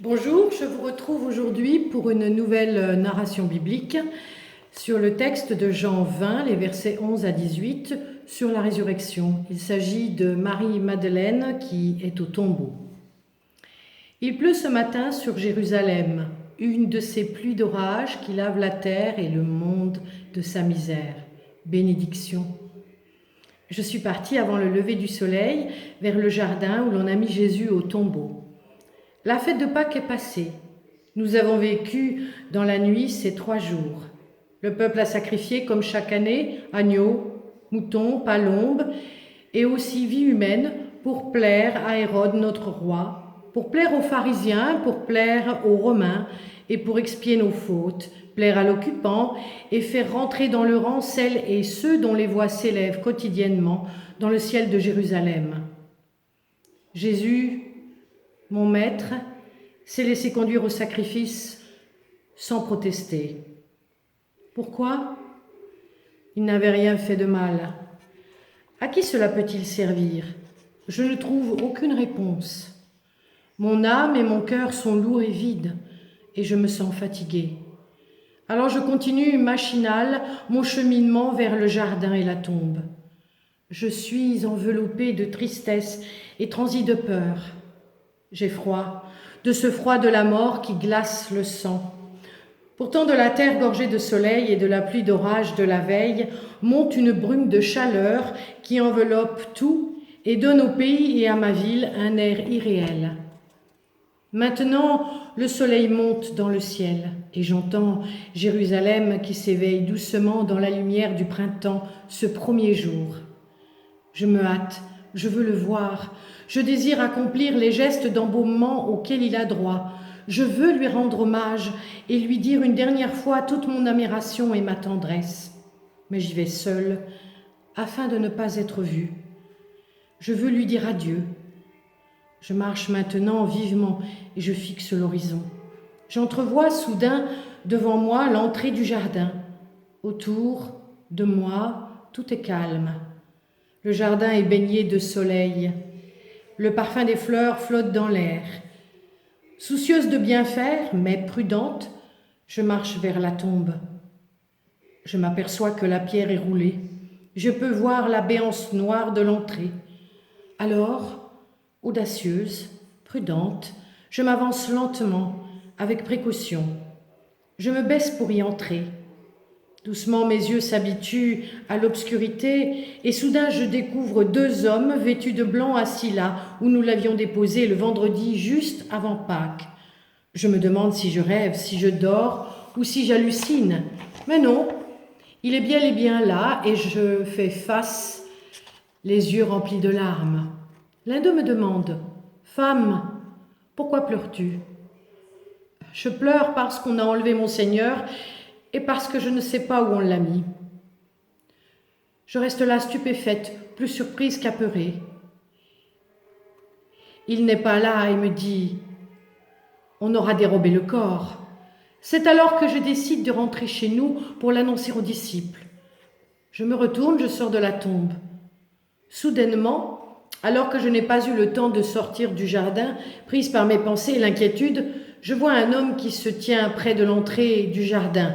Bonjour, je vous retrouve aujourd'hui pour une nouvelle narration biblique sur le texte de Jean 20, les versets 11 à 18, sur la résurrection. Il s'agit de Marie-Madeleine qui est au tombeau. Il pleut ce matin sur Jérusalem, une de ces pluies d'orage qui lavent la terre et le monde de sa misère. Bénédiction. Je suis partie avant le lever du soleil vers le jardin où l'on a mis Jésus au tombeau. La fête de Pâques est passée. Nous avons vécu dans la nuit ces 3 jours. Le peuple a sacrifié, comme chaque année, agneaux, moutons, palombes, et aussi vie humaine pour plaire à Hérode, notre roi, pour plaire aux pharisiens, pour plaire aux Romains, et pour expier nos fautes, plaire à l'occupant, et faire rentrer dans le rang celles et ceux dont les voix s'élèvent quotidiennement dans le ciel de Jérusalem. Jésus, mon maître, s'est laissé conduire au sacrifice sans protester. Pourquoi ? Il n'avait rien fait de mal. À qui cela peut-il servir ? Je ne trouve aucune réponse. Mon âme et mon cœur sont lourds et vides, et je me sens fatiguée. Alors je continue machinal mon cheminement vers le jardin et la tombe. Je suis enveloppée de tristesse et transie de peur. J'ai froid, de ce froid de la mort qui glace le sang. Pourtant de la terre gorgée de soleil et de la pluie d'orage de la veille monte une brume de chaleur qui enveloppe tout et donne au pays et à ma ville un air irréel. Maintenant, le soleil monte dans le ciel et j'entends Jérusalem qui s'éveille doucement dans la lumière du printemps ce premier jour. Je me hâte, je veux le voir, je désire accomplir les gestes d'embaumement auxquels il a droit. Je veux lui rendre hommage et lui dire une dernière fois toute mon admiration et ma tendresse. Mais j'y vais seule, afin de ne pas être vue. Je veux lui dire adieu. Je marche maintenant vivement et je fixe l'horizon. J'entrevois soudain devant moi l'entrée du jardin. Autour de moi, tout est calme. Le jardin est baigné de soleil. Le parfum des fleurs flotte dans l'air. Soucieuse de bien faire, mais prudente, je marche vers la tombe. Je m'aperçois que la pierre est roulée. Je peux voir la béance noire de l'entrée. Alors, audacieuse, prudente, je m'avance lentement, avec précaution. Je me baisse pour y entrer. Doucement, mes yeux s'habituent à l'obscurité et soudain, je découvre 2 hommes vêtus de blanc assis là où nous l'avions déposé le vendredi juste avant Pâques. Je me demande si je rêve, si je dors ou si j'hallucine. Mais non, il est bel et bien là et je fais face, les yeux remplis de larmes. L'un d'eux me demande « Femme, pourquoi pleures-tu » Je pleure parce qu'on a enlevé mon Seigneur et parce que je ne sais pas où on l'a mis. Je reste là stupéfaite, plus surprise qu'apeurée. Il n'est pas là et me dit « On aura dérobé le corps ». C'est alors que je décide de rentrer chez nous pour l'annoncer aux disciples. Je me retourne, je sors de la tombe. Soudainement, alors que je n'ai pas eu le temps de sortir du jardin, prise par mes pensées et l'inquiétude, je vois un homme qui se tient près de l'entrée du jardin.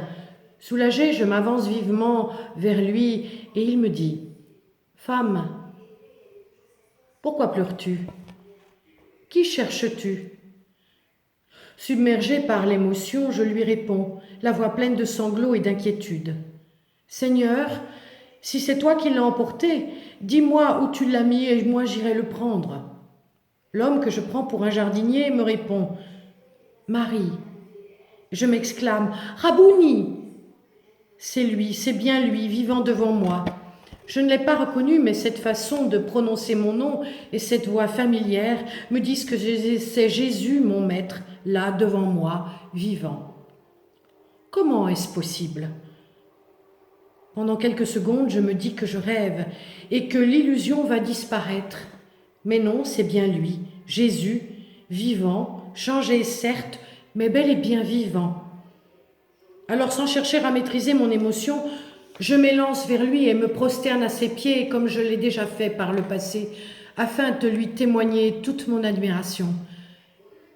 Soulagée, je m'avance vivement vers lui et il me dit « Femme, pourquoi pleures-tu ? Qui cherches-tu » Submergée par l'émotion, je lui réponds, la voix pleine de sanglots et d'inquiétude. « Seigneur, si c'est toi qui l'as emporté, dis-moi où tu l'as mis et moi j'irai le prendre. » L'homme que je prends pour un jardinier me répond « Marie ». Je m'exclame « Rabouni !» C'est lui, c'est bien lui, vivant devant moi. Je ne l'ai pas reconnu, mais cette façon de prononcer mon nom et cette voix familière me disent que c'est Jésus, mon maître, là devant moi, vivant. Comment est-ce possible ? Pendant quelques secondes, je me dis que je rêve et que l'illusion va disparaître. Mais non, c'est bien lui, Jésus, vivant, changé certes, mais bel et bien vivant. Alors, sans chercher à maîtriser mon émotion, je m'élance vers lui et me prosterne à ses pieds comme je l'ai déjà fait par le passé, afin de lui témoigner toute mon admiration.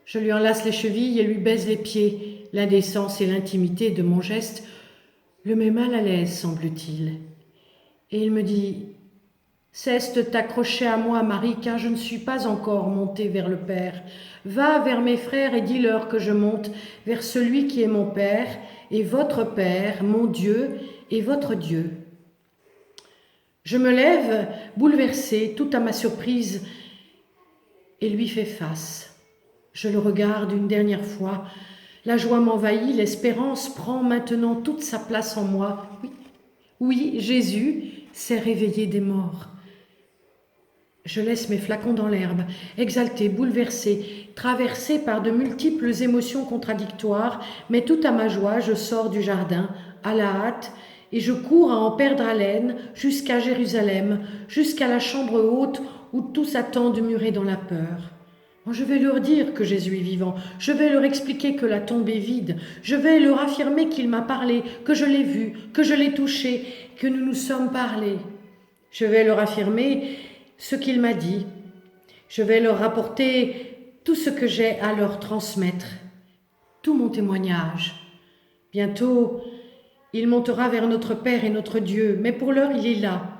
Je lui enlace les chevilles et lui baise les pieds. L'indécence et l'intimité de mon geste le met mal à l'aise, semble-t-il. Et il me dit « Cesse de t'accrocher à moi, Marie, car je ne suis pas encore montée vers le Père. Va vers mes frères et dis-leur que je monte vers celui qui est mon Père et votre Père, mon Dieu et votre Dieu. » Je me lève, bouleversée, tout à ma surprise, et lui fais face. Je le regarde une dernière fois. La joie m'envahit, l'espérance prend maintenant toute sa place en moi. Oui, Jésus s'est réveillé des morts. Je laisse mes flacons dans l'herbe, exaltée, bouleversée, traversée par de multiples émotions contradictoires, mais tout à ma joie, je sors du jardin, à la hâte, et je cours à en perdre haleine jusqu'à Jérusalem, jusqu'à la chambre haute où tous attendent murés dans la peur. Je vais leur dire que Jésus est vivant, je vais leur expliquer que la tombe est vide, je vais leur affirmer qu'il m'a parlé, que je l'ai vu, que je l'ai touché, que nous nous sommes parlé. Je vais leur affirmer ce qu'il m'a dit. Je vais leur rapporter tout ce que j'ai à leur transmettre, tout mon témoignage. Bientôt, il montera vers notre Père et notre Dieu, mais pour l'heure, il est là.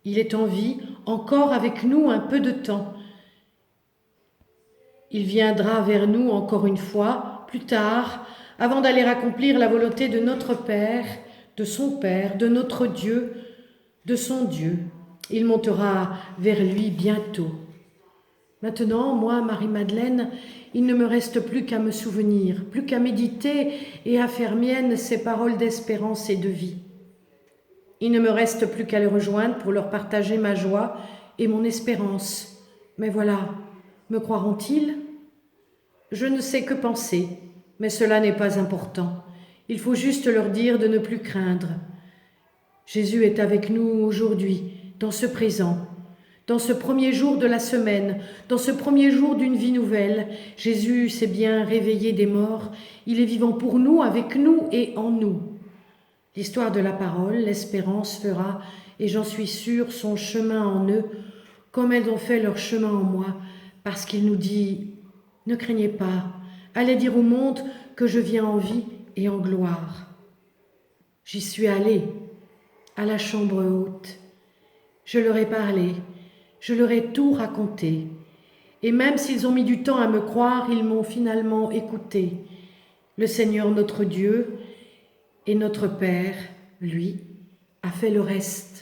Il est en vie, encore avec nous un peu de temps. Il viendra vers nous encore une fois, plus tard, avant d'aller accomplir la volonté de notre Père, de notre Dieu, de son Dieu. Il montera vers lui bientôt. Maintenant, moi, Marie-Madeleine, il ne me reste plus qu'à me souvenir, plus qu'à méditer et à faire miennes ces paroles d'espérance et de vie. Il ne me reste plus qu'à les rejoindre pour leur partager ma joie et mon espérance. Mais voilà, me croiront-ils ? Je ne sais que penser, mais cela n'est pas important. Il faut juste leur dire de ne plus craindre. Jésus est avec nous aujourd'hui, dans ce présent, dans ce premier jour de la semaine, dans ce premier jour d'une vie nouvelle. Jésus s'est bien réveillé des morts. Il est vivant pour nous, avec nous et en nous. L'histoire de la parole, l'espérance fera, et j'en suis sûre, son chemin en eux, comme elles ont fait leur chemin en moi, parce qu'il nous dit « Ne craignez pas, allez dire au monde que je viens en vie et en gloire. » J'y suis allée, à la chambre haute. Je leur ai parlé, je leur ai tout raconté. Et même s'ils ont mis du temps à me croire, ils m'ont finalement écouté. Le Seigneur notre Dieu et notre Père, lui, a fait le reste.